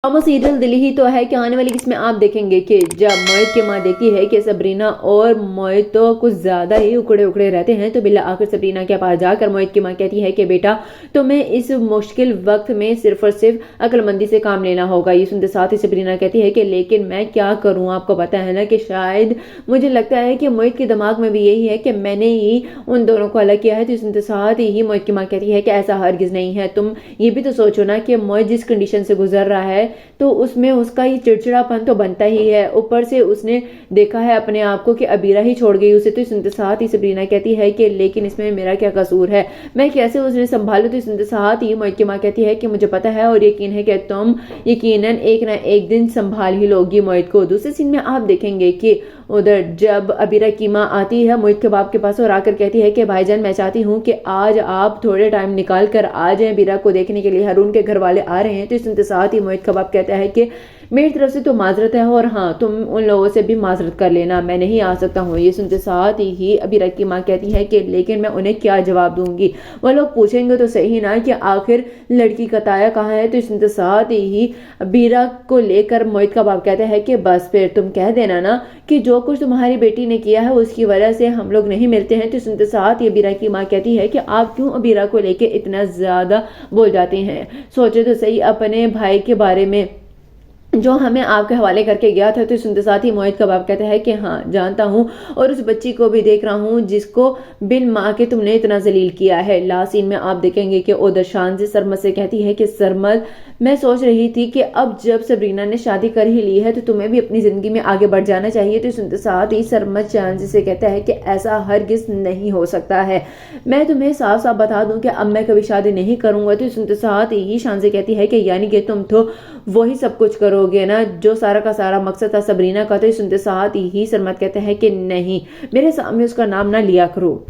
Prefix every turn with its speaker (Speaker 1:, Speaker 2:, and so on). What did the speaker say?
Speaker 1: Drama serial दिल ही तो है कि आने वाली इसमें आप देखेंगे कि जब मोहित की माँ देखती है कि सबरीना और मोहित तो कुछ ज्यादा ही उकड़े उकड़े रहते हैं, तो बिल्ला आकर सबरीना के पास जाकर मोहित की माँ कहती है कि बेटा तुम्हें इस मुश्किल वक्त में सिर्फ और सिर्फ अक्लमंदी से काम लेना होगा। ये सुनते साथ ही सबरीना कहती है कि लेकिन मैं क्या करूँ, आपको पता है ना कि शायद मुझे लगता है कि मोहित के दिमाग में भी यही है कि मैंने ही उन दोनों को अलग किया है। तो सुनते साथ ही मोहित की माँ कहती है कि ऐसा हरगिज नहीं है, तुम ये भी तो सोचो ना कि मोहित जिस कंडीशन से गुजर रहा है तो उसमें उसका ही चिड़चिड़ापन तो बनता ही है, ऊपर से उसने देखा है अपने आप को कि अबीरा ही छोड़ गई उसे। तो सुनते साथ ही सबरीना कहती है कि लेकिन इसमें मेरा क्या कसूर है, मैं कैसे उसने संभालू। तो सुनते साथ ही मोहित की माँ कहती है कि मुझे पता है और यकीन है कि तुम यकीनन एक ना एक दिन संभाल ही लोगी मोहित को। दूसरे सीन में आप देखेंगे कि उधर जब अबीरा की माँ आती है मोहित के बाप के पास और आकर कहती है कि भाईजान मैं चाहती हूँ कि आज आप थोड़े टाइम निकाल कर आ जाएं अबीरा को देखने के लिए, हारून के घर वाले आ रहे हैं। तो सुनते साथ ही मोहित का बाप कहता है कि मेरी तरफ से तो माजरत है और हाँ तुम उन लोगों से भी माजरत कर लेना, मैं नहीं आ सकता हूँ। ये सुनते साथ ही अबीरा की माँ कहती है कि लेकिन मैं उन्हें क्या जवाब दूंगी, वो लोग पूछेंगे तो सही ना कि आखिर लड़की का ताया कहाँ है। तो सुनते साथ ही अबीरा को लेकर मोहित का बाप कहता है कि बस फिर तुम कह देना ना कि जो कुछ तुम्हारी बेटी ने किया है उसकी वजह से हम लोग नहीं मिलते हैं। तो सुनते साथ ही अबीरा की माँ कहती है कि आप क्यों अबीरा को लेके इतना ज्यादा बोल जाते हैं, सोचे तो सही अपने भाई के बारे में जो हमें आपके हवाले करके गया था। तो सुनते साथ ही मोहित का बाप कहता है कि हाँ जानता हूँ और उस बच्ची को भी देख रहा हूँ जिसको बिन माँ के तुमने इतना जलील किया है। लास्ट सीन में आप देखेंगे कि उधर शान से सरमद से कहती है कि सरमद मैं सोच रही थी कि अब जब सबरीना ने शादी कर ही ली है तो तुम्हें भी अपनी जिंदगी में आगे बढ़ जाना चाहिए। तो सुनते साथ ही सरमद शान से कहता है कि ऐसा हरगिज नहीं हो सकता है, मैं तुम्हें साफ साफ बता दूं कि अब मैं कभी शादी नहीं करूंगा। तो सुनते साथ ही शान से कहती है कि यानी कि तुम तो वही सब कुछ करोगे ना जो सारा का सारा मकसद था सबरीना का। तो सुनते साथ ही सरमद कहते हैं कि नहीं, मेरे सामने उसका नाम ना लिया करो।